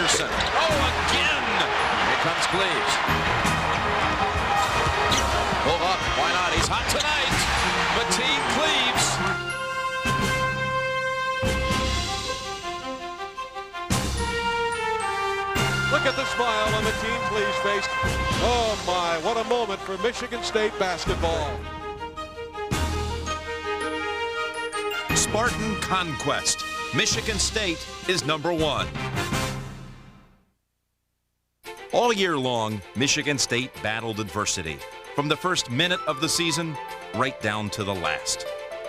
Peterson. Oh, again! Here comes Cleaves. Pull up. Why not? He's hot tonight. Mateen Cleaves. Look at the smile on Mateen Cleaves' face. Oh my, what a moment for Michigan State basketball. Spartan conquest. Michigan State is #1. All year long, Michigan State battled adversity. From the first minute of the season, right down to the last.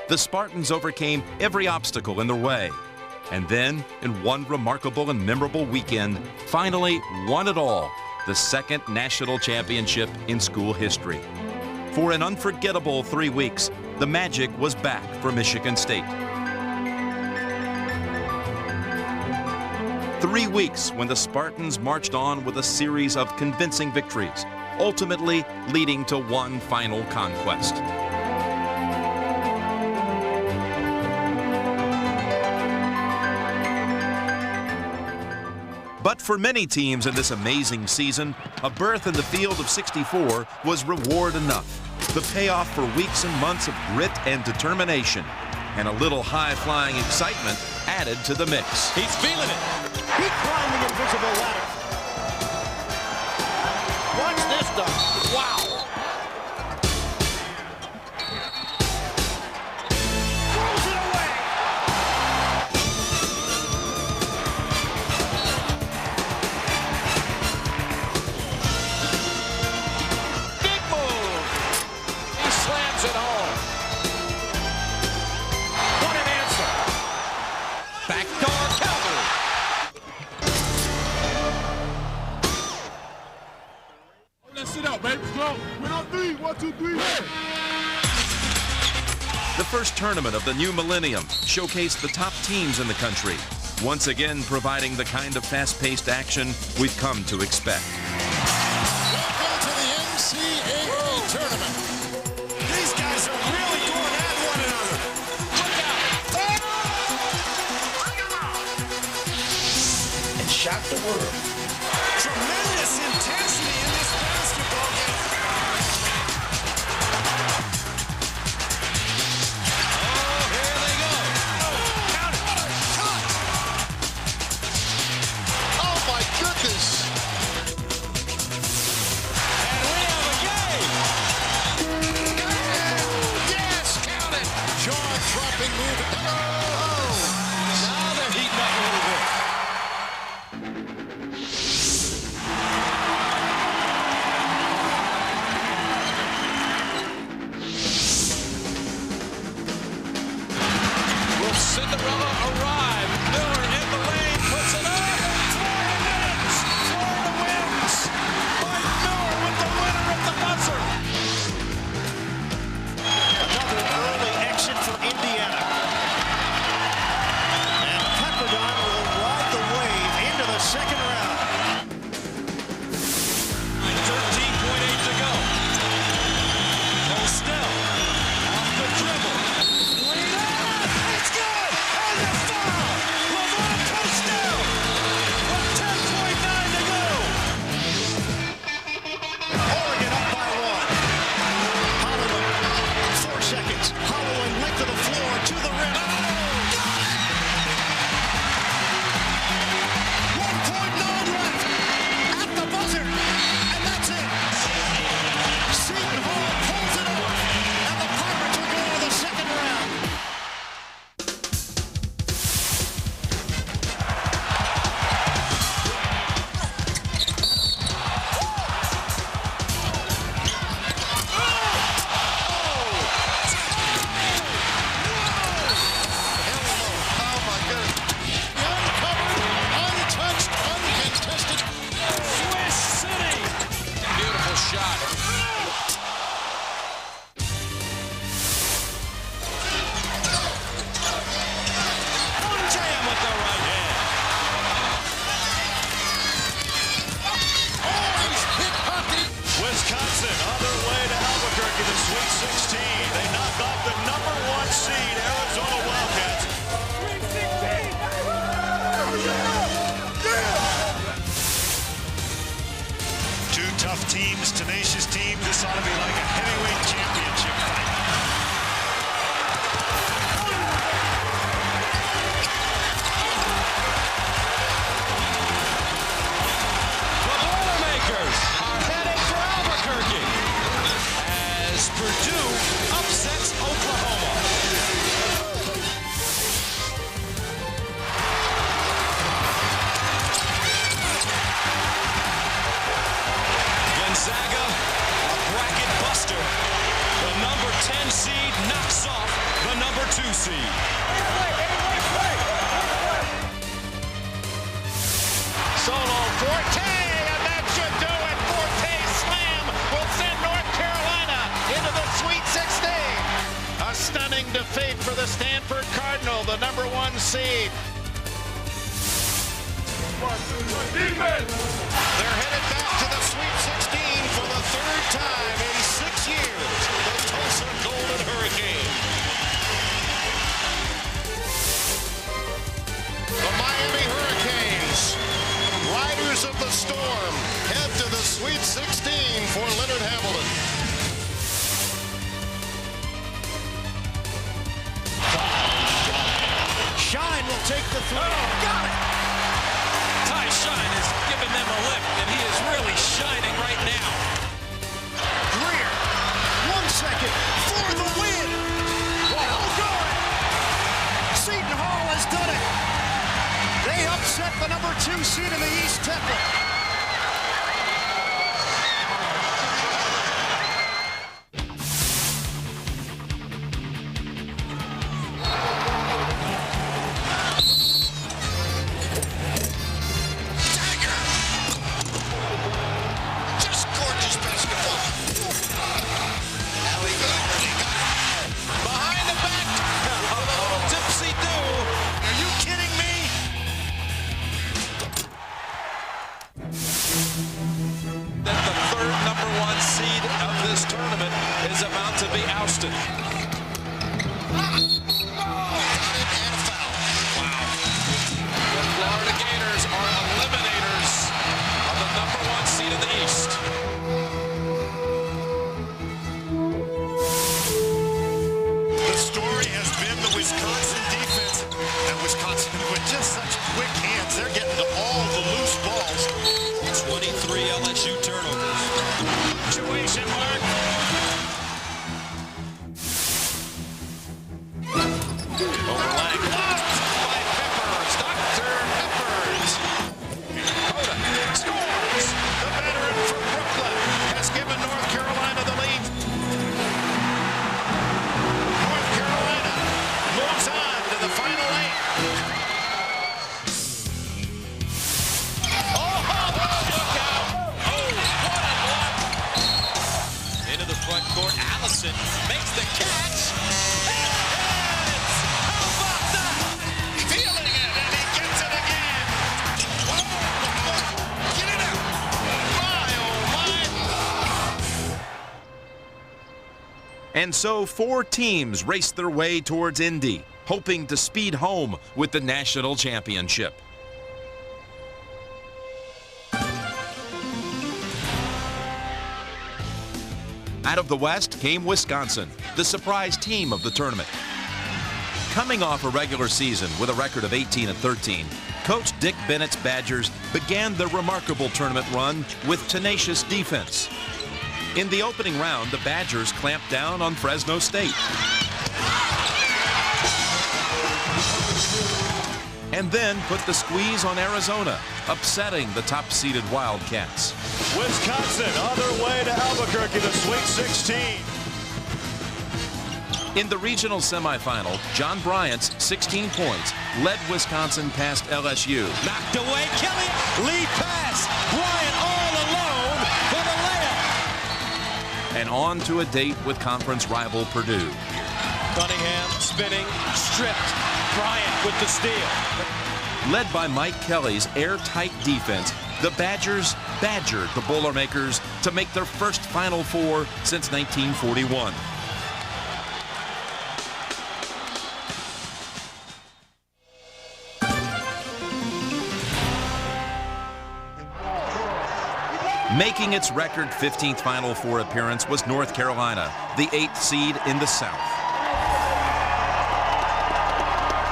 The Spartans overcame every obstacle in their way. And then, in one remarkable and memorable weekend, finally won it all, the second national championship in school history. For an unforgettable 3 weeks, the magic was back for Michigan State. 3 weeks when the Spartans marched on with a series of convincing victories, ultimately leading to one final conquest. But for many teams in this amazing season, a berth in the field of 64 was reward enough. The payoff for weeks and months of grit and determination, and a little high-flying excitement added to the mix. He's feeling it. He climbed the invisible ladder. Watch this stuff. Wow. Throws it away. Big move. He slams it home. What an answer. Backdoor Calvary. Let's sit out, baby. Go. Win on 3. 1, 2, 3. The first tournament of the new millennium showcased the top teams in the country, once again providing the kind of fast-paced action we've come to expect. Welcome to the NCAA tournament. These guys are really going at one another. Look out! And shock the world. Tremendous intensity in this basketball game. Oh, here they go. Count it. Cut. Oh, my goodness. And we have a game. Yes, count it. Jaw-dropping move. Oh, now they're heating up a little bit. Tough teams, tenacious teams. This ought to be like a heavyweight championship fight. The Boilermakers are headed for Albuquerque as Purdue upsets Oklahoma. Gonzaga, a bracket buster. The number 10 seed knocks off the number 2 seed. Solo Forte, and that should do it. Forte slam will send North Carolina into the Sweet 16. A stunning defeat for the Stanford Cardinal, the number 1 seed. They're headed back to the Sweet 16 for the 3rd time in 6 years. The Tulsa Golden Hurricane. The Miami Hurricanes, riders of the storm, head to the Sweet 16 for Leonard Hamilton. Shine will take the three. Got it! Ty Shine is giving them a lift, and he is really shining right now. Greer, 1 second for the win. Oh, good! Seton Hall has done it. They upset the number 2 seed in the East Temple. Just gorgeous basketball. Now he got it. Behind the back. A little tipsy-do. Are you kidding me? That the 3rd number 1 seed of this tournament is about to be ousted. Got it and a foul. Wow. The Florida Gators are eliminators of the number 1 seed in the East. The story has been the Wisconsin defense, and Wisconsin with just such quick hands, they're getting to all the loose balls. 23 LSU turnovers. Situation mark. Overlap blocked by Peppers. Dr. Peppers. Hoda scores. The veteran from Brooklyn has given North Carolina the lead. North Carolina moves on to the final 8. Oh, look out. Oh, what a block. Into the front court, Allison makes the catch. How about that? Feeling it, and he gets it again. Get it out. My, oh, my. And so 4 teams raced their way towards Indy, hoping to speed home with the national championship. Out of the West came Wisconsin, the surprise team of the tournament. Coming off a regular season with a record of 18-13, Coach Dick Bennett's Badgers began their remarkable tournament run with tenacious defense. In the opening round, the Badgers clamped down on Fresno State. And then put the squeeze on Arizona, upsetting the top-seeded Wildcats. Wisconsin on their way to Albuquerque, the Sweet 16. In the regional semifinal, John Bryant's 16 points led Wisconsin past LSU. Knocked away, Kelly, lead pass. Bryant all alone for the layup. And on to a date with conference rival Purdue. Cunningham spinning, stripped. Bryant with the steal. Led by Mike Kelly's airtight defense, the Badgers badgered the Boilermakers to make their first Final Four since 1941. Making its record 15th Final Four appearance was North Carolina, the 8th seed in the South.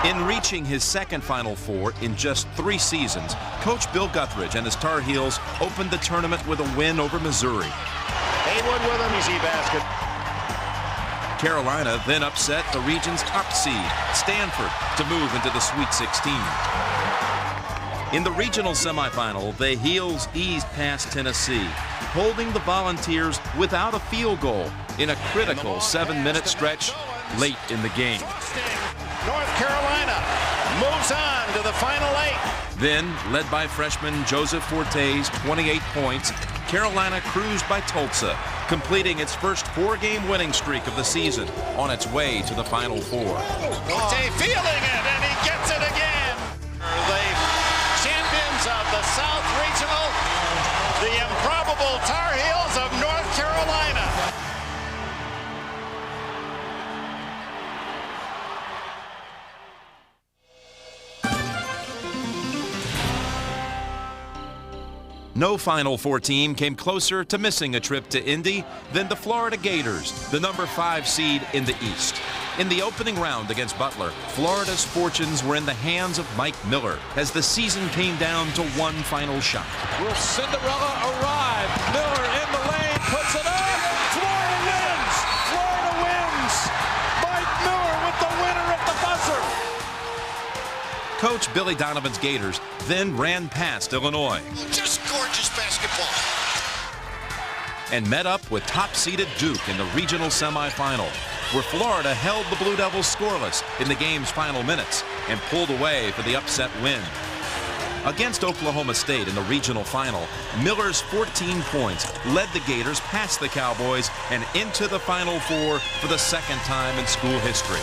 In reaching his second Final Four in just 3 seasons, Coach Bill Guthridge and his Tar Heels opened the tournament with a win over Missouri. Haywood with an easy basket. Carolina then upset the region's top seed, Stanford, to move into the Sweet 16. In the regional semifinal, the Heels eased past Tennessee, holding the Volunteers without a field goal in a critical 7-minute stretch late in the game. North Carolina moves on to the final 8. Then, led by freshman Joseph Forte's 28 points, Carolina cruised by Tulsa, completing its first 4-game winning streak of the season on its way to the Final Four. Forte feeling it, and he gets it again. The champions of the South Regional, the improbable Tar Heels of North Carolina. No Final Four team came closer to missing a trip to Indy than the Florida Gators, the number 5 seed in the East. In the opening round against Butler, Florida's fortunes were in the hands of Mike Miller as the season came down to one final shot. Will Cinderella arrive? Miller in the lane, puts it up. Florida wins! Florida wins! Mike Miller with the winner at the buzzer. Coach Billy Donovan's Gators then ran past Illinois. Just gorgeous basketball. And met up with top-seeded Duke in the regional semifinal, where Florida held the Blue Devils scoreless in the game's final minutes and pulled away for the upset win. Against Oklahoma State in the regional final, Miller's 14 points led the Gators past the Cowboys and into the Final Four for the second time in school history.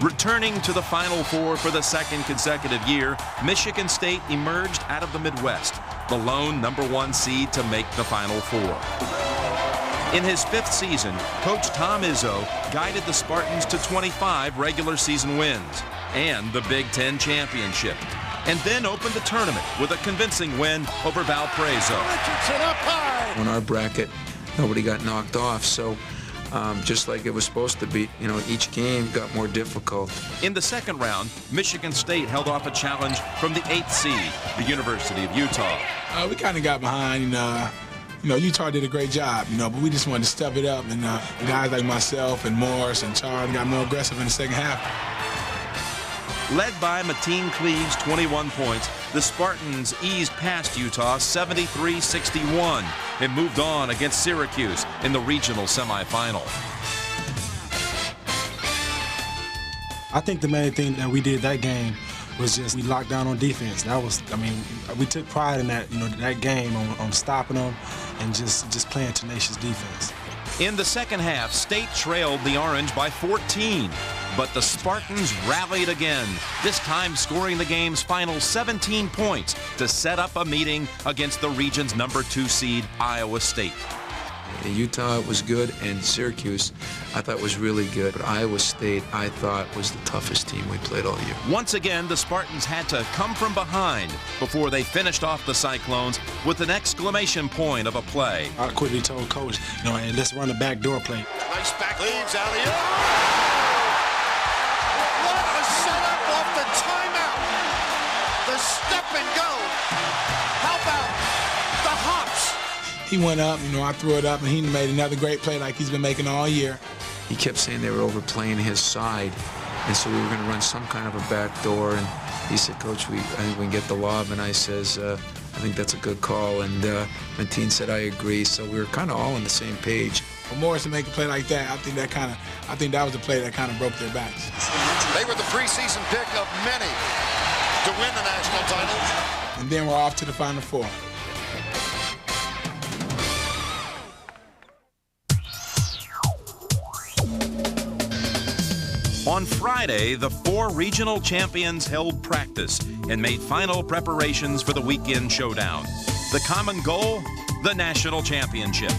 Returning to the Final Four for the second consecutive year, Michigan State emerged out of the Midwest, the lone number 1 seed to make the Final Four. In his 5th season, Coach Tom Izzo guided the Spartans to 25 regular season wins and the Big Ten championship, and then opened the tournament with a convincing win over Valparaiso. Richardson up high. On our bracket, nobody got knocked off, so just like it was supposed to be, you know, each game got more difficult. In the second round, Michigan State held off a challenge from the 8th seed, the University of Utah. We kind of got behind, Utah did a great job, but we just wanted to step it up, and guys like myself and Morris and Charles got more aggressive in the second half. Led by Mateen Cleaves' 21 points, the Spartans eased past Utah 73-61 and moved on against Syracuse in the regional semifinal. I think the main thing that we did that game was just we locked down on defense. That was, we took pride in that, that game on stopping them and just playing tenacious defense. In the second half, State trailed the Orange by 14, but the Spartans rallied again, this time scoring the game's final 17 points to set up a meeting against the region's number 2 seed, Iowa State. Utah was good, and Syracuse I thought was really good, but Iowa State I thought was the toughest team we played all year. Once again, the Spartans had to come from behind before they finished off the Cyclones with an exclamation point of a play. I quickly told Coach, hey, let's run the backdoor play. Nice back leaves, alley-oop. What a setup off the timeout. The step and go. How about the hops? He went up, I threw it up, and he made another great play like he's been making all year. He kept saying they were overplaying his side, and so we were going to run some kind of a back door, and he said, Coach, I think we can get the lob, and I says, I think that's a good call, and Mateen said, I agree, so we were kind of all on the same page. For Morris to make a play like that, I think that was the play that kind of broke their backs. They were the preseason pick of many to win the national title. And then we're off to the Final Four. On Friday, the 4 regional champions held practice and made final preparations for the weekend showdown. The common goal, the national championship.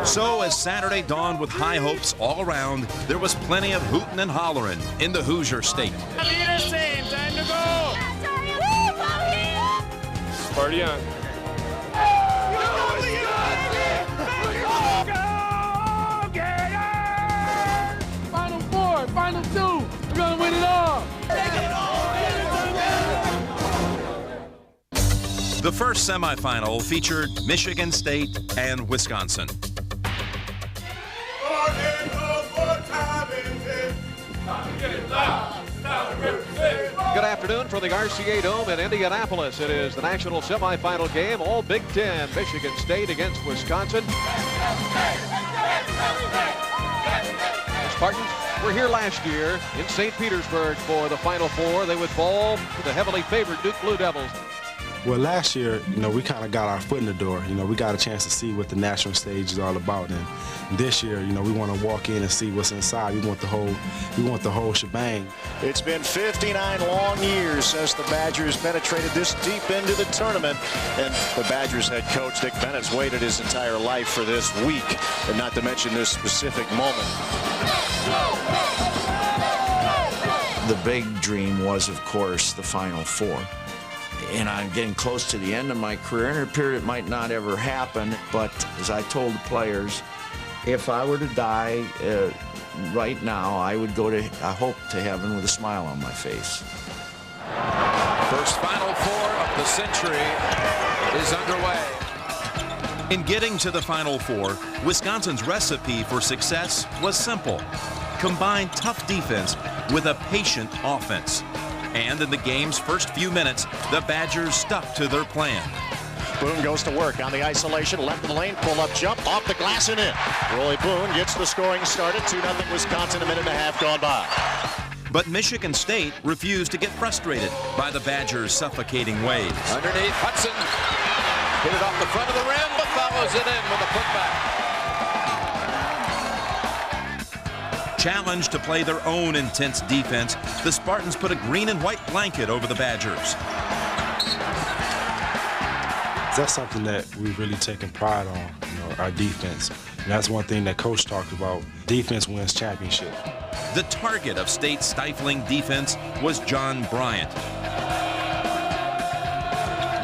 So as Saturday dawned with high hopes all around, there was plenty of hooting and hollering in the Hoosier State. Time to go. Spartan. Final four, final two. We're going to win it all. The first semifinal featured Michigan State and Wisconsin. Good afternoon from the RCA Dome in Indianapolis. It is the national semifinal game, all Big Ten. Michigan State against Wisconsin. The Spartans were here last year in St. Petersburg for the Final Four. They would fall to the heavily favored Duke Blue Devils. Well, last year, we kind of got our foot in the door. We got a chance to see what the national stage is all about. And this year, we want to walk in and see what's inside. We want the whole shebang. It's been 59 long years since the Badgers penetrated this deep into the tournament. And the Badgers head coach, Dick Bennett's waited his entire life for this week, and not to mention this specific moment. The big dream was, of course, the Final Four. And I'm getting close to the end of my career, and it appeared it might not ever happen. But as I told the players, if I were to die right now, I would go to, I hope, to heaven with a smile on my face. First Final Four of the century is underway. In getting to the Final Four, Wisconsin's recipe for success was simple. Combine tough defense with a patient offense. And in the game's first few minutes, the Badgers stuck to their plan. Boone goes to work on the isolation, left of the lane, pull-up jump, off the glass and in. Roy Boone gets the scoring started, 2-0 Wisconsin, a minute and a half gone by. But Michigan State refused to get frustrated by the Badgers' suffocating waves. Underneath, Hudson hit it off the front of the rim, but follows it in with a putback. Challenged to play their own intense defense, the Spartans put a green and white blanket over the Badgers. That's something that we've really taken pride on, our defense. And that's one thing that Coach talked about. Defense wins championships. The target of State's stifling defense was John Bryant.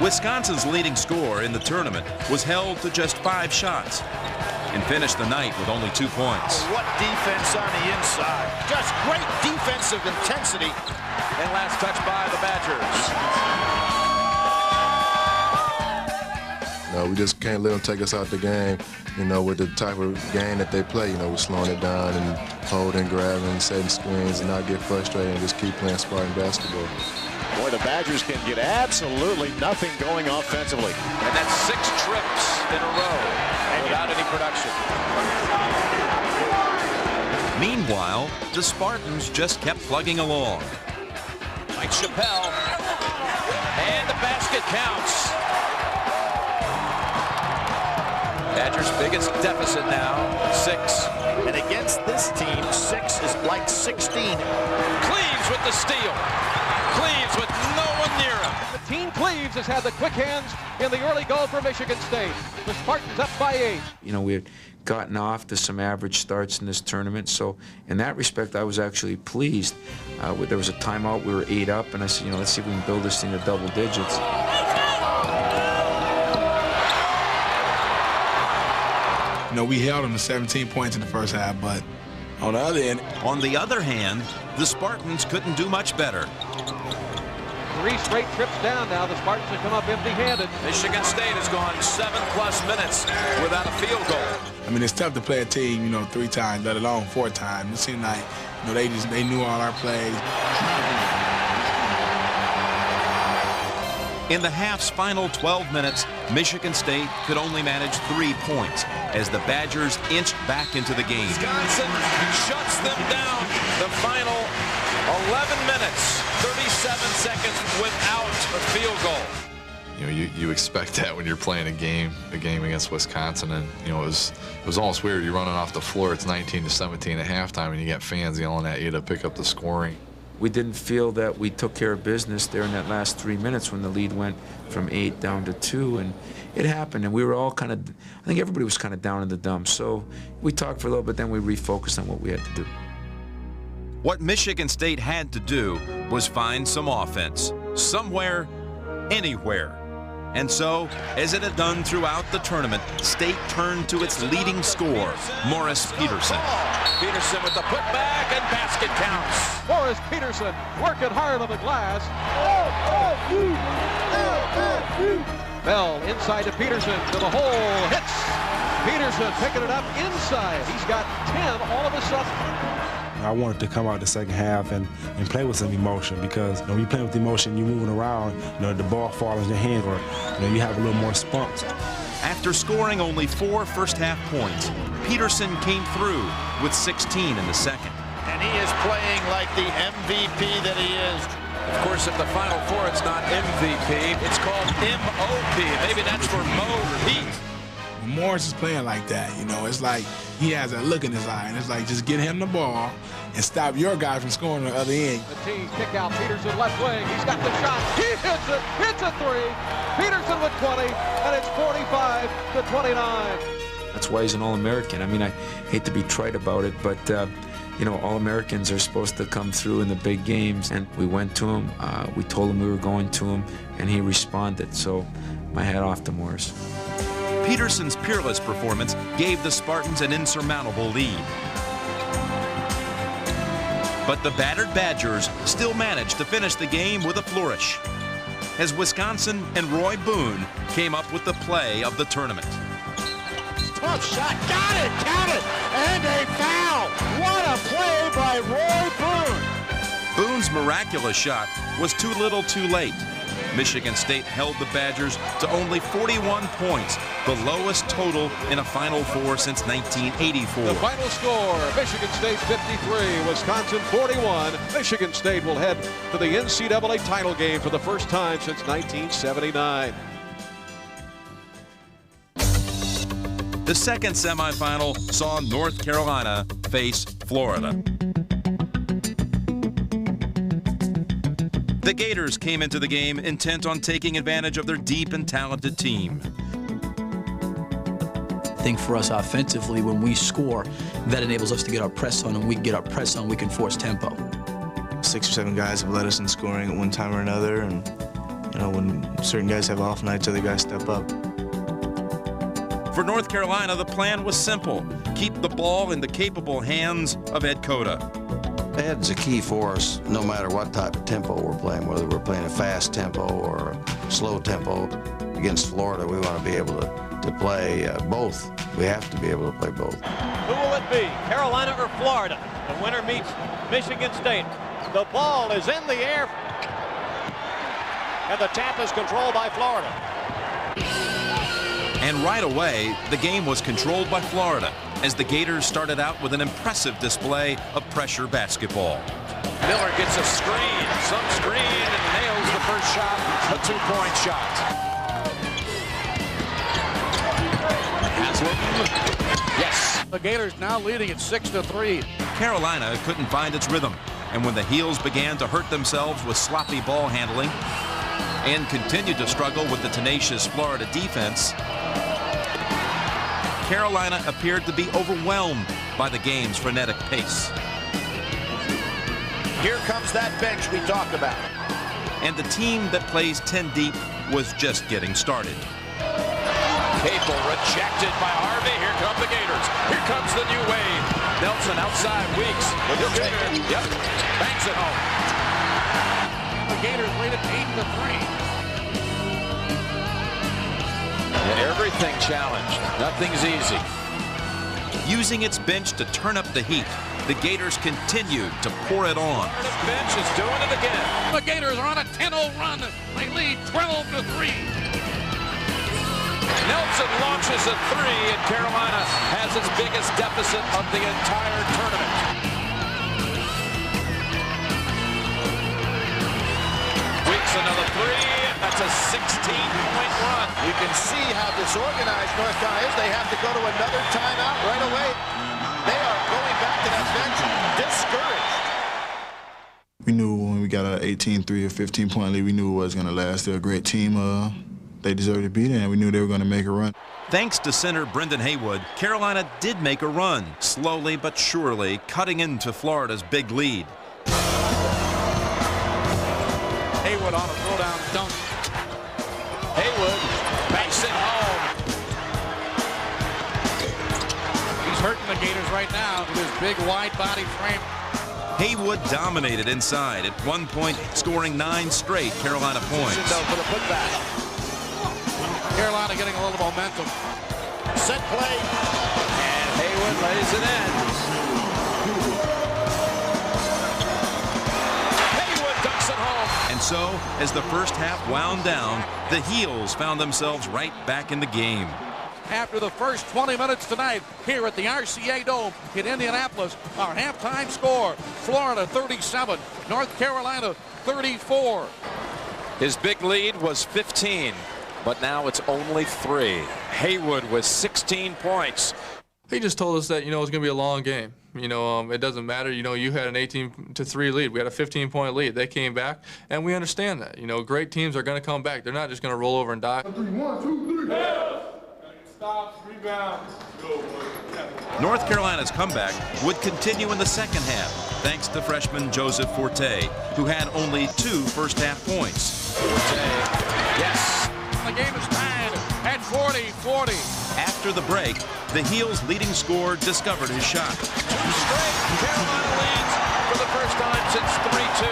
Wisconsin's leading scorer in the tournament was held to just 5 shots and finished the night with only 2 points. What defense on the inside. Just great defensive intensity. And last touch by the Badgers. We just can't let them take us out the game, with the type of game that they play. We're slowing it down and holding, grabbing, setting screens, and not get frustrated and just keep playing Spartan basketball. Boy, the Badgers can get absolutely nothing going offensively. And that's 6 trips in a row without any production. Meanwhile, the Spartans just kept plugging along. Mike Chappelle, and the basket counts. Badgers' biggest deficit now, 6. And against this team, 6 is like 16. Cleaves with the steal. Cleaves with no one near him. Mateen Cleaves has had the quick hands in the early goal for Michigan State. The Spartans up by 8. We had gotten off to some average starts in this tournament, so in that respect, I was actually pleased. There was a timeout, we were 8 up, and I said, let's see if we can build this thing to double digits. We held them to 17 points in the first half, but on the other end, the Spartans couldn't do much better. 3 straight trips down now. The Spartans have come up empty-handed. Michigan State has gone 7+ minutes without a field goal. It's tough to play a team, 3 times, let alone 4 times. It seemed like, they knew all our plays. In the half's final 12 minutes, Michigan State could only manage 3 points as the Badgers inched back into the game. Wisconsin shuts them down. The final 11 minutes, 37 seconds without a field goal. You expect that when you're playing a game against Wisconsin, and it was almost weird. You're running off the floor. It's 19-17 at halftime, and you get fans yelling at you to pick up the scoring. We didn't feel that we took care of business there in that last 3 minutes when the lead went from 8 down to 2, it happened, and we were all kind of, I think everybody was kind of down in the dumps. So we talked for a little bit, then we refocused on what we had to do. What Michigan State had to do was find some offense, somewhere, anywhere. And so, as it had done throughout the tournament, State turned to its leading scorer, Morris Peterson. Peterson with the putback, and basket counts. Morris Peterson working hard on the glass. Bell inside to Peterson, to the hole, hits. Peterson picking it up inside. He's got 10 all of a sudden. I wanted to come out the second half and play with some emotion, because when you play with emotion, you're moving around, the ball falls in your hand, or you have a little more spunk. After scoring only 4 first-half points, Peterson came through with 16 in the second. And he is playing like the MVP that he is. Of course, at the Final Four, it's not MVP. It's called MOP. Maybe that's for Mo Pete. When Morris is playing like that, it's like he has a look in his eye, and it's like, just get him the ball and stop your guy from scoring on the other end. Mateen kick out, Peterson left wing. He's got the shot. He hits it. Hits a three. Peterson with 20, and it's 45-29. That's why he's an All-American. I mean, I hate to be trite about it, but All-Americans are supposed to come through in the big games, and we went to him. We told him we were going to him, and he responded. So my hat off to Morris. Peterson's peerless performance gave the Spartans an insurmountable lead. But the battered Badgers still managed to finish the game with a flourish, as Wisconsin and Roy Boone came up with the play of the tournament. Tough shot, got it, count it, and a foul. What a play by Roy Boone. Boone's miraculous shot was too little too late. Michigan State held the Badgers to only 41 points, the lowest total in a Final Four since 1984. The final score, Michigan State 53, Wisconsin 41. Michigan State will head to the NCAA title game for the first time since 1979. The second semifinal saw North Carolina face Florida. The Gators came into the game intent on taking advantage of their deep and talented team. I think for us offensively, when we score, that enables us to get our press on, and we get our press on, we can force tempo. 6 or 7 guys have led us in scoring at one time or another, and when certain guys have off nights, other guys step up. For North Carolina, the plan was simple: keep the ball in the capable hands of Ed Cota. Ed's a key for us, no matter what type of tempo we're playing, whether we're playing a fast tempo or a slow tempo. Against Florida, we want to be able to play both. We have to be able to play both. Who will it be, Carolina or Florida? The winner meets Michigan State. The ball is in the air, and the tap is controlled by Florida. And right away, the game was controlled by Florida, as the Gators started out with an impressive display of pressure basketball. Miller gets a screen, some screen, and nails the first shot, a 2-point shot. Haslam, yes. The Gators now leading at 6-3. Carolina couldn't find its rhythm, and when the heels began to hurt themselves with sloppy ball handling and continued to struggle with the tenacious Florida defense, Carolina appeared to be overwhelmed by the game's frenetic pace. Here comes that bench we talked about. And the team that plays 10 deep was just getting started. Capel rejected by Harvey. Here come the Gators. Here comes the new wave. Nelson outside, Weeks. He'll take it. Yep. Banks it home. The Gators lead at 8-3. Everything challenged. Nothing's easy. Using its bench to turn up the heat, the Gators continued to pour it on. The bench is doing it again. The Gators are on a 10-0 run. They lead 12-3. Nelson launches a 3, and Carolina has its biggest deficit of the entire tournament. Weeks another 3. That's a 16-point run. You can see how disorganized North Carolina is. They have to go to another timeout right away. They are going back to that bench discouraged. We knew when we got an 18-3 or 15-point lead, we knew it was going to last. They're a great team. They deserved to be there, and we knew they were going to make a run. Thanks to center Brendan Haywood, Carolina did make a run, slowly but surely cutting into Florida's big lead. Haywood on a throw-down dunk. Haywood backs it home. He's hurting the Gators right now with his big wide body frame. Haywood dominated inside, at one point scoring 9 straight Carolina points. For the putback. Carolina getting a little momentum. Set play. And Haywood lays it in. Haywood dunks it home. And so, as the first half wound down, the Heels found themselves right back in the game. After the first 20 minutes tonight here at the RCA Dome in Indianapolis, our halftime score, Florida 37, North Carolina 34. His big lead was 15, but now it's only 3. Haywood with 16 points. He just told us that, it's going to be a long game. It doesn't matter. You had an 18-3 lead. We had a 15-point lead. They came back, and we understand that. Great teams are going to come back. They're not just going to roll over and die. 1, 2, 3. Stops, rebounds. North Carolina's comeback would continue in the second half, thanks to freshman Joseph Forte, who had only 2 first-half points. Forte, yes. The game is tied at 40-40. After the break, the Heels' leading scorer discovered his shot. 2 straight. Carolina leads for the first time since 3-2.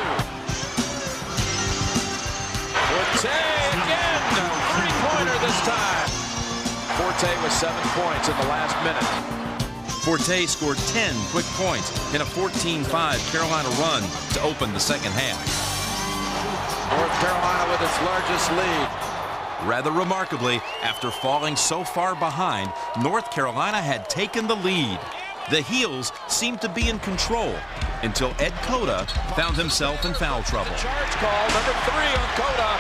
Forte again. 3-pointer this time. Forte with 7 points in the last minute. Forte scored 10 quick points in a 14-5 Carolina run to open the second half. North Carolina with its largest lead. Rather remarkably, after falling so far behind, North Carolina had taken the lead. The Heels seemed to be in control until Ed Cota found himself in foul trouble. Charge call, number 3 on Cota.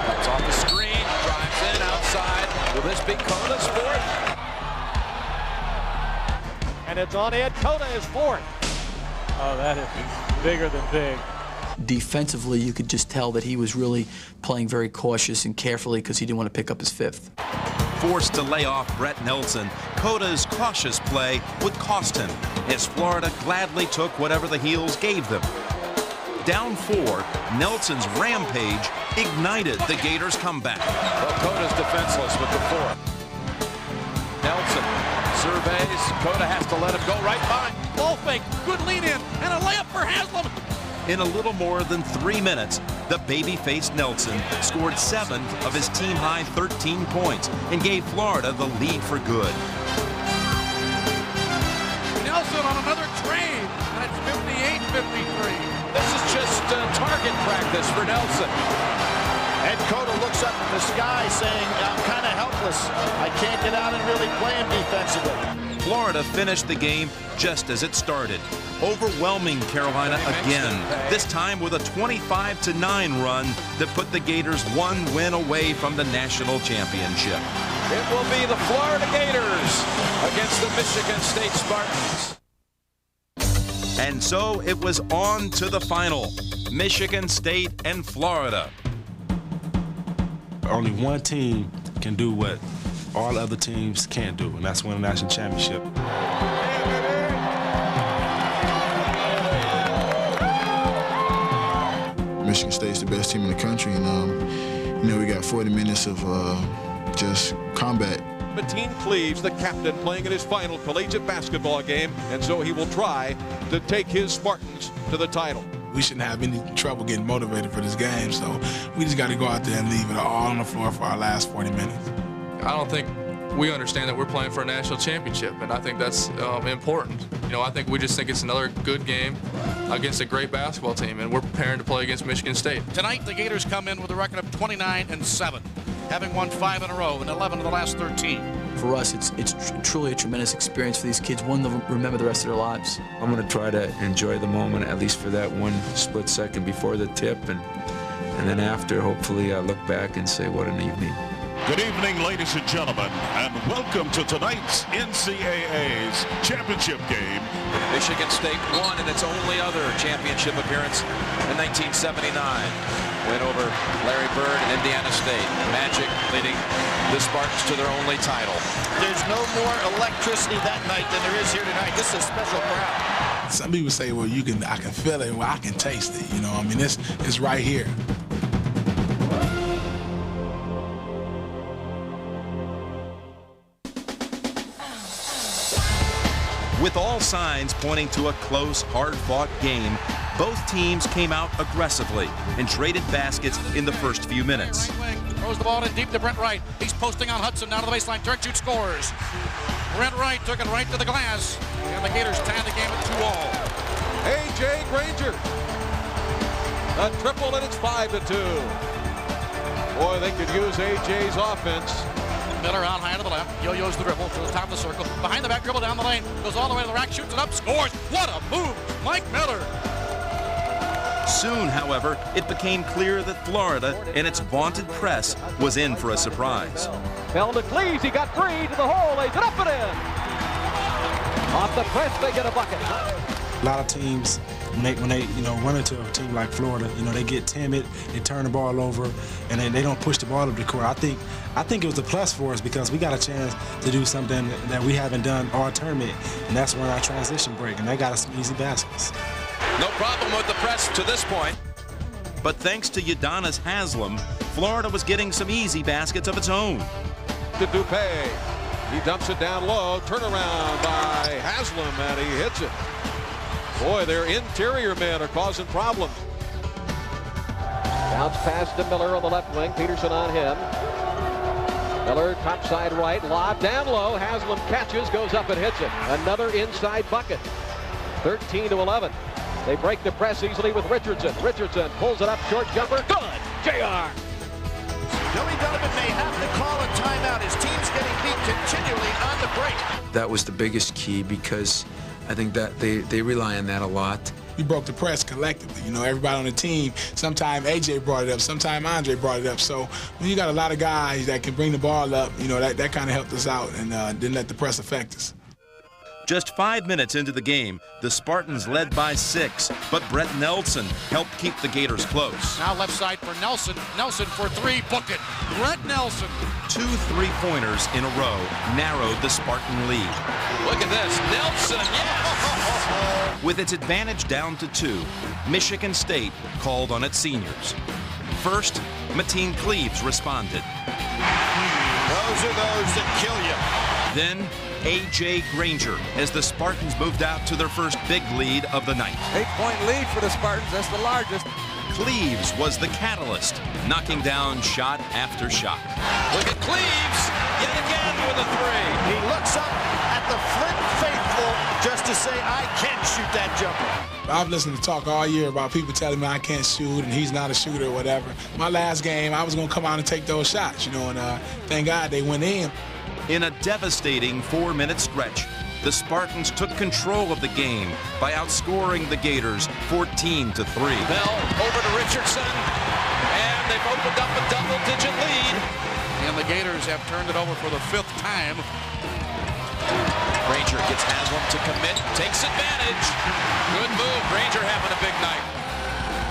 Cuts off the screen, drives in outside. Will this be Cota's 4th? And it's on Ed Cota, his 4th. Oh, that is bigger than big. Defensively, you could just tell that he was really playing very cautious and carefully because he didn't want to pick up his 5th. Forced to lay off Brett Nelson, Cota's cautious play would cost him, as Florida gladly took whatever the Heels gave them. Down 4, Nelson's rampage ignited the Gators' comeback. Well, Cota's defenseless with the 4th. Nelson surveys. Cota has to let him go right by. Ball fake, good lean in, and a layup for Haslam. In a little more than 3 minutes, the baby-faced Nelson scored 7 of his team-high 13 points and gave Florida the lead for good. Nelson on another train, and it's 58-53. This is just target practice for Nelson. Ed Cota looks up at the sky saying, I'm kind of helpless. I can't get out and really play him defensively. Florida finished the game just as it started, overwhelming Carolina again, this time with a 25-9 run that put the Gators 1 win away from the national championship. It will be the Florida Gators against the Michigan State Spartans. And so it was on to the final, Michigan State and Florida. Only one team can do what all other teams can't do, and that's win a national championship. Michigan State's the best team in the country, and we got 40 minutes of just combat. Mateen Cleaves, the captain, playing in his final collegiate basketball game, and so he will try to take his Spartans to the title. We shouldn't have any trouble getting motivated for this game, so we just got to go out there and leave it all on the floor for our last 40 minutes. I don't think we understand that we're playing for a national championship, and I think that's important. I think we just think it's another good game against a great basketball team, and we're preparing to play against Michigan State. Tonight, the Gators come in with a record of 29-7, having won 5 in a row and 11 of the last 13. For us, it's truly a tremendous experience for these kids, one they'll remember the rest of their lives. I'm going to try to enjoy the moment, at least for that 1 split second before the tip, and then after, hopefully, I look back and say, what an evening. Good evening, ladies and gentlemen, and welcome to tonight's NCAA's championship game. Michigan State won in its only other championship appearance in 1979. win over Larry Bird and Indiana State. Magic leading the Spartans to their only title. There's no more electricity that night than there is here tonight. This is a special crowd. Some people say, well, I can feel it. Well, I can taste it. You know, I mean, it's right here. With all signs pointing to a close, hard-fought game, both teams came out aggressively and traded baskets in the first few minutes. Right wing, throws the ball in deep to Brent Wright. He's posting on Hudson, down to the baseline. Turn, shoot, scores. Brent Wright took it right to the glass, and the Gators tied the game at 2-all. A.J. Granger. A triple, and it's 5-2. Boy, they could use A.J.'s offense. Miller out high to the left, yo-yos the dribble to the top of the circle, behind the back dribble down the lane, goes all the way to the rack, shoots it up, scores. What a move, Mike Miller. Soon, however, it became clear that Florida and its vaunted press was in for a surprise. Fell to Cleaves, he got free to the hole, lays it up and in. Off the press, they get a bucket. A lot of teams, when they run into a team like Florida, they get timid, they turn the ball over, and they don't push the ball up the court. I think it was a plus for us because we got a chance to do something that we haven't done all tournament, and that's run our transition break, and they got us some easy baskets. No problem with the press to this point. But thanks to Udonis Haslem, Florida was getting some easy baskets of its own. To Dupay. He dumps it down low. Turnaround by Haslem, and he hits it. Boy, their interior men are causing problems. Bounce pass to Miller on the left wing. Peterson on him. Miller topside right. Lob down low. Haslem catches, goes up and hits it. Another inside bucket. 13-11. They break the press easily with Richardson. Richardson pulls it up, short jumper. Good! JR. Billy Donovan may have to call a timeout. His team's getting beat continually on the break. That was the biggest key because I think that they rely on that a lot. We broke the press collectively. Everybody on the team. Sometime AJ brought it up. Sometime Andre brought it up. So when you got a lot of guys that can bring the ball up, that kind of helped us out and didn't let the press affect us. Just 5 minutes into the game, the Spartans led by 6, but Brett Nelson helped keep the Gators close. Now left side for Nelson. Nelson for 3, book it. Brett Nelson. 2 3-pointers in a row narrowed the Spartan lead. Look at this, Nelson, yes! With its advantage down to 2, Michigan State called on its seniors. First, Mateen Cleaves responded. Those are those that kill you. Then, A.J. Granger as the Spartans moved out to their first big lead of the night. 8-point lead for the Spartans. That's the largest. Cleaves was the catalyst, knocking down shot after shot. Look at Cleaves, yet again with a 3. He looks up at the Flint faithful just to say, I can't shoot that jumper. I've listened to talk all year about people telling me I can't shoot and he's not a shooter or whatever. My last game, I was going to come out and take those shots, and thank God they went in. In a devastating 4-minute stretch, the Spartans took control of the game by outscoring the Gators 14-3. Bell over to Richardson, and they've opened up a double-digit lead. And the Gators have turned it over for the 5th time. Granger gets Haslem to commit, takes advantage. Good move, Granger having a big night.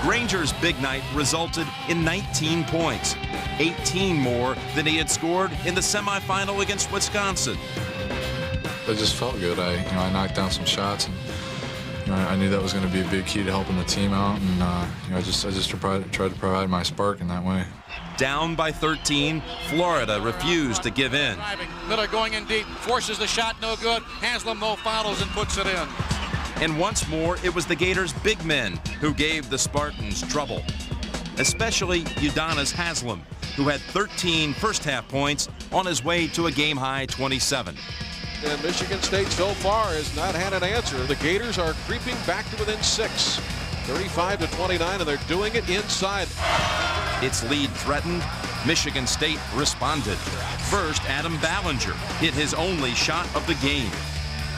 Granger's big night resulted in 19 points, 18 more than he had scored in the semifinal against Wisconsin. I just felt good. I knocked down some shots, and I knew that was going to be a big key to helping the team out, and I just tried to provide my spark in that way. Down by 13, Florida refused to give in. Miller going in deep, forces the shot, no good. Haslem no follows and puts it in. And once more, it was the Gators' big men who gave the Spartans trouble, especially Udonis Haslem, who had 13 first-half points on his way to a game-high 27. And Michigan State so far has not had an answer. The Gators are creeping back to within 6, 35-29, and they're doing it inside. Its lead threatened. Michigan State responded. First, Adam Ballinger hit his only shot of the game.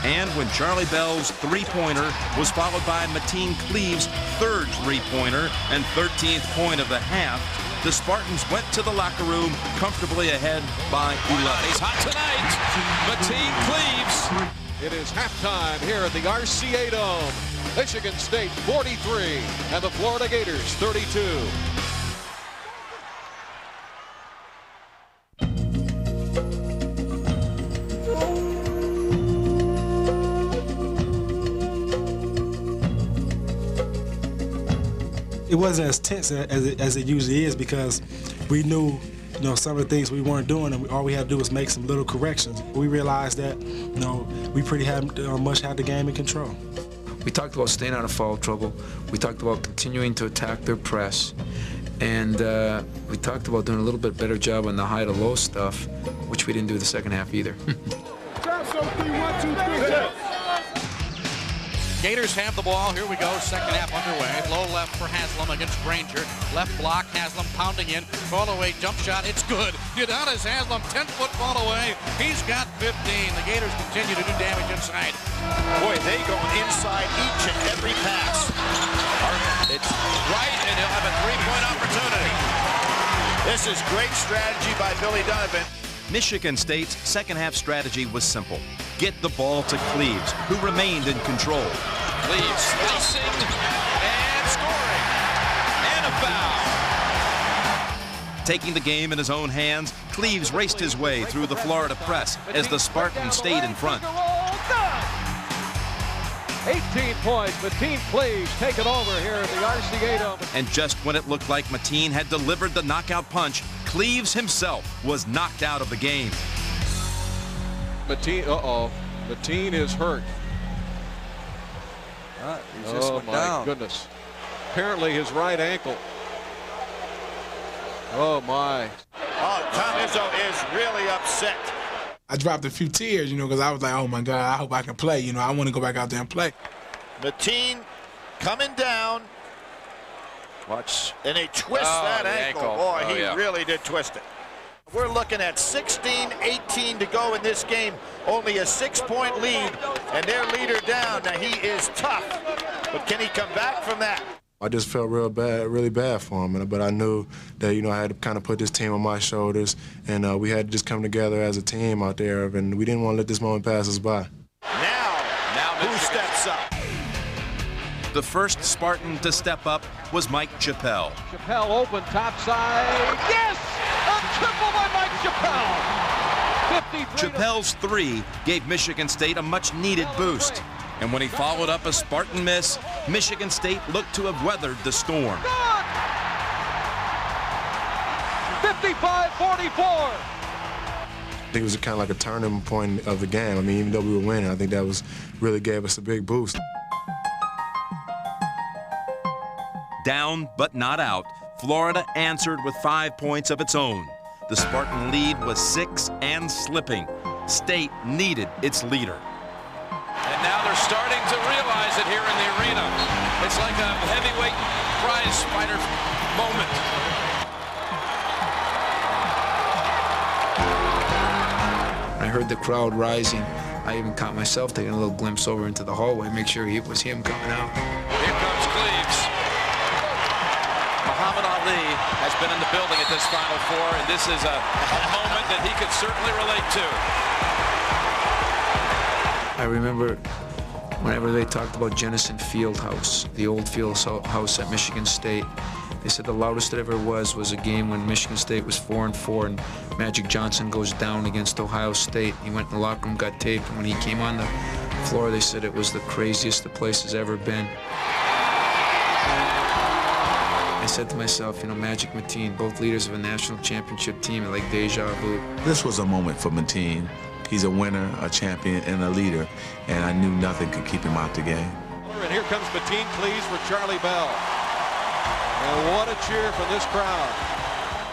And when Charlie Bell's 3-pointer was followed by Mateen Cleaves' 3rd 3-pointer and 13th point of the half, the Spartans went to the locker room comfortably ahead by 11. He's hot tonight, Mateen Cleaves. It is halftime here at the RCA Dome. Michigan State 43 and the Florida Gators 32. It wasn't as tense as it usually is because we knew, you know, some of the things we weren't doing, and all we had to do was make some little corrections. We realized that, you know, we pretty much had the game in control. We talked about staying out of foul trouble. We talked about continuing to attack their press. And we talked about doing a little bit better job on the high to low stuff, which we didn't do the second half either. Gators have the ball. Here we go. Second half underway. Low left for Haslam against Granger. Left block. Haslam pounding in. Fall away. Jump shot. It's good. Udonis Haslam, 10-foot fall away. He's got 15. The Gators continue to do damage inside. Boy, they go inside each and every pass. It's right, and he'll have a three-point opportunity. This is great strategy by Billy Donovan. Michigan State's second half strategy was simple. Get the ball to Cleaves, who remained in control. Cleaves slicing and scoring. And a foul. Taking the game in his own hands, Cleaves raced his way through the Florida press as the Spartans stayed in front. 18 points. Mateen Cleaves taking over here at the RCA Dome. And just when it looked like Mateen had delivered the knockout punch, Cleaves himself was knocked out of the game. Mateen, Mateen is hurt. He just went down. Oh, my goodness. Apparently his right ankle. Oh, my. Oh, Tom Izzo is really upset. I dropped a few tears, you know, because I was like, oh, my God, I hope I can play. You know, I want to go back out there and play. Mateen coming down. Watch. And they twist that ankle. Boy, he really did twist it. We're looking at 16-18 to go in this game. Only a 6-point lead, and their leader down. Now, he is tough, but can he come back from that? I just felt really bad for him, but I knew that, you know, I had to kind of put this team on my shoulders, and we had to just come together as a team out there, and we didn't want to let this moment pass us by. Now who steps up? The first Spartan to step up was Mike Chappell. Chappell open, top side. Yes! A triple by Mike Chappell! 53. Chappell's three gave Michigan State a much-needed boost. And when he followed up a Spartan miss, Michigan State looked to have weathered the storm. 55-44. I think it was kind of like a turning point of the game. I mean, even though we were winning, I think that really gave us a big boost. Down but not out, Florida answered with 5 points of its own. The Spartan lead was 6 and slipping. State needed its leader. And now they're starting to realize it here in the arena. It's like a heavyweight prize fighter moment. I heard the crowd rising. I even caught myself taking a little glimpse over into the hallway, make sure it was him coming out. Here comes Cleaves. Muhammad Ali has been in the building at this Final Four, and this is a moment that he could certainly relate to. I remember whenever they talked about Jennison Fieldhouse, the old field house at Michigan State, they said the loudest it ever was a game when Michigan State was 4-4 and Magic Johnson goes down against Ohio State. He went in the locker room, got taped, and when he came on the floor, they said it was the craziest the place has ever been. I said to myself, you know, Magic, Mateen, both leaders of a national championship team, are like deja vu. This was a moment for Mateen. He's a winner, a champion, and a leader, and I knew nothing could keep him out the game. And here comes Mateen Cleaves for Charlie Bell. And what a cheer from this crowd.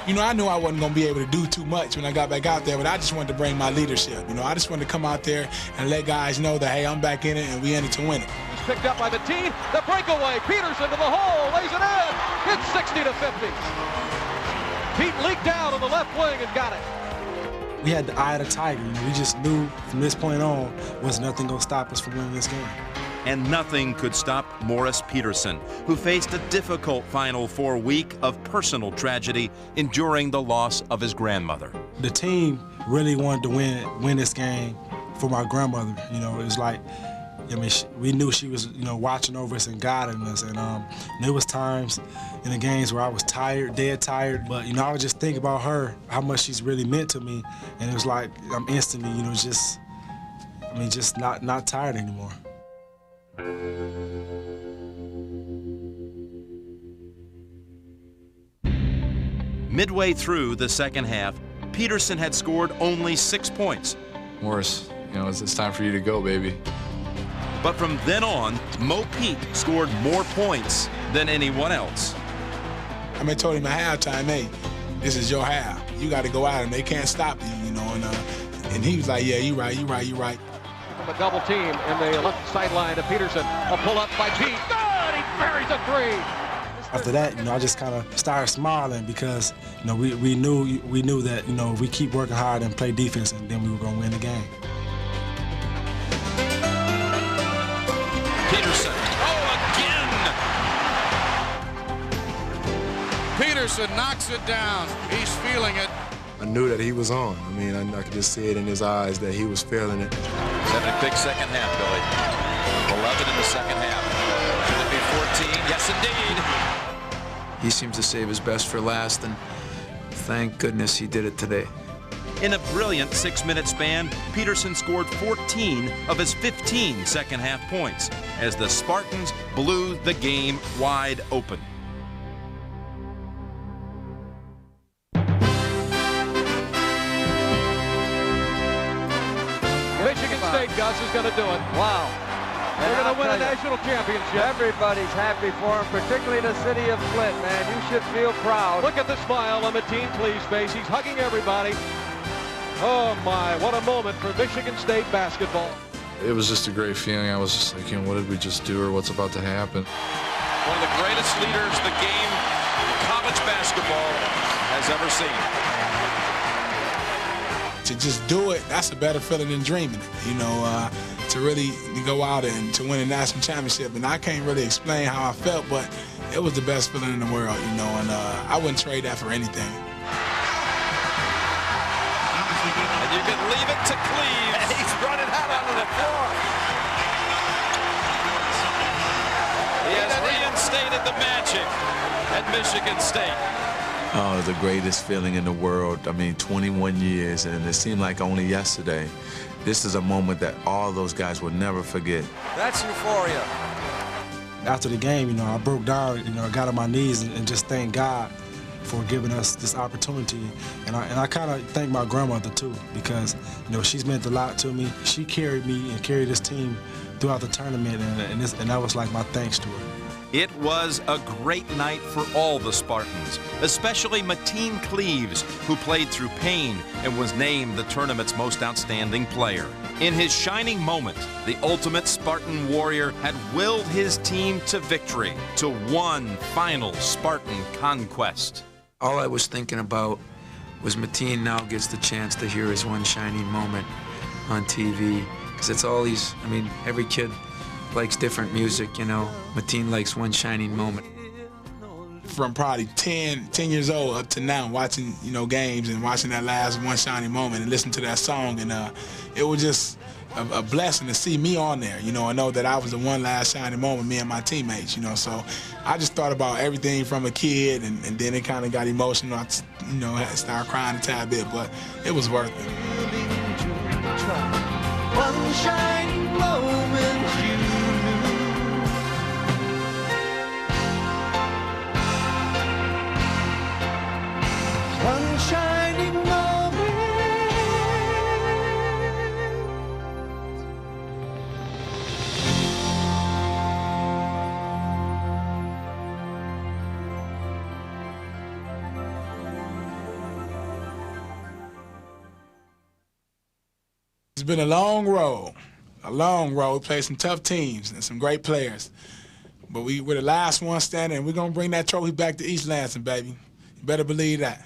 You know, I knew I wasn't going to be able to do too much when I got back out there, but I just wanted to bring my leadership. You know, I just wanted to come out there and let guys know that, hey, I'm back in it and we in it to win it. He's picked up by Mateen. The breakaway. Peterson to the hole. Lays it in. It's 60-50. Pete leaked out on the left wing and got it. We had the eye of the tiger. You know, we just knew from this point on was nothing going to stop us from winning this game. And nothing could stop Morris Peterson, who faced a difficult Final Four week of personal tragedy, enduring the loss of his grandmother. The team really wanted to win this game for my grandmother. You know, it was like, I mean, we knew she was, you know, watching over us and guiding us. And there was times in the games where I was tired, dead tired. But, you know, I would just think about her, how much she's really meant to me. And it was like I'm instantly, you know, just not tired anymore. Midway through the second half, Peterson had scored only 6 points. Morris, you know, it's time for you to go, baby. But from then on, Mo Pete scored more points than anyone else. I told him at halftime, hey, this is your half. You got to go at them. They can't stop you, you know. And he was like, yeah, you right. From a double team in the left sideline to Peterson. A pull-up by Pete. Good! He buries a three. After that, you know, I just kind of started smiling because, you know, we knew that, you know, if we keep working hard and play defense, and then we were going to win the game. Peterson. Peterson knocks it down. He's feeling it. I knew that he was on. I mean, I could just see it in his eyes that he was feeling it. Having a big second half, Billy. 11 in the second half. Should it be 14? Yes, indeed. He seems to save his best for last, and thank goodness he did it today. In a brilliant 6-minute span, Peterson scored 14 of his 15 second half points as the Spartans blew the game wide open. Michigan State, Gus, is going to do it. Wow. They're going to win a national championship. Everybody's happy for them, particularly the city of Flint, man. You should feel proud. Look at the smile on Mateen Cleaves' face. He's hugging everybody. Oh, my, what a moment for Michigan State basketball. It was just a great feeling. I was just thinking, what did we just do, or what's about to happen? One of the greatest leaders the game college basketball has ever seen. To just do it, that's a better feeling than dreaming it, you know, to really go out and to win a national championship. And I can't really explain how I felt, but it was the best feeling in the world, you know, and I wouldn't trade that for anything. And you can leave it to Cleaves. And he's running out onto the floor. He has reinstated the magic at Michigan State. Oh, the greatest feeling in the world. I mean, 21 years, and it seemed like only yesterday. This is a moment that all those guys will never forget. That's euphoria. After the game, you know, I broke down, you know, I got on my knees and just thanked God for giving us this opportunity. And I kind of thank my grandmother, too, because, you know, she's meant a lot to me. She carried me and carried this team throughout the tournament, and that was like my thanks to her. It was a great night for all the Spartans, especially Mateen Cleaves, who played through pain and was named the tournament's most outstanding player. In his shining moment, the ultimate Spartan warrior had willed his team to victory, to one final Spartan conquest. All I was thinking about was Mateen now gets the chance to hear his one shining moment on TV, because it's all these, I mean, every kid likes different music, you know. Mateen likes one shining moment. From probably 10 years old up to now, watching, you know, games and watching that last one shining moment and listening to that song, and it was just a blessing to see me on there, you know. I know that I was the one last shining moment, me and my teammates, you know. So I just thought about everything from a kid, and then it kind of got emotional. I, you know, had to start crying a tad bit, but it was worth it. One shining moment you one shining moment. It's been a long road. We played some tough teams and some great players. But we're the last one standing, and we're going to bring that trophy back to East Lansing, baby. You better believe that.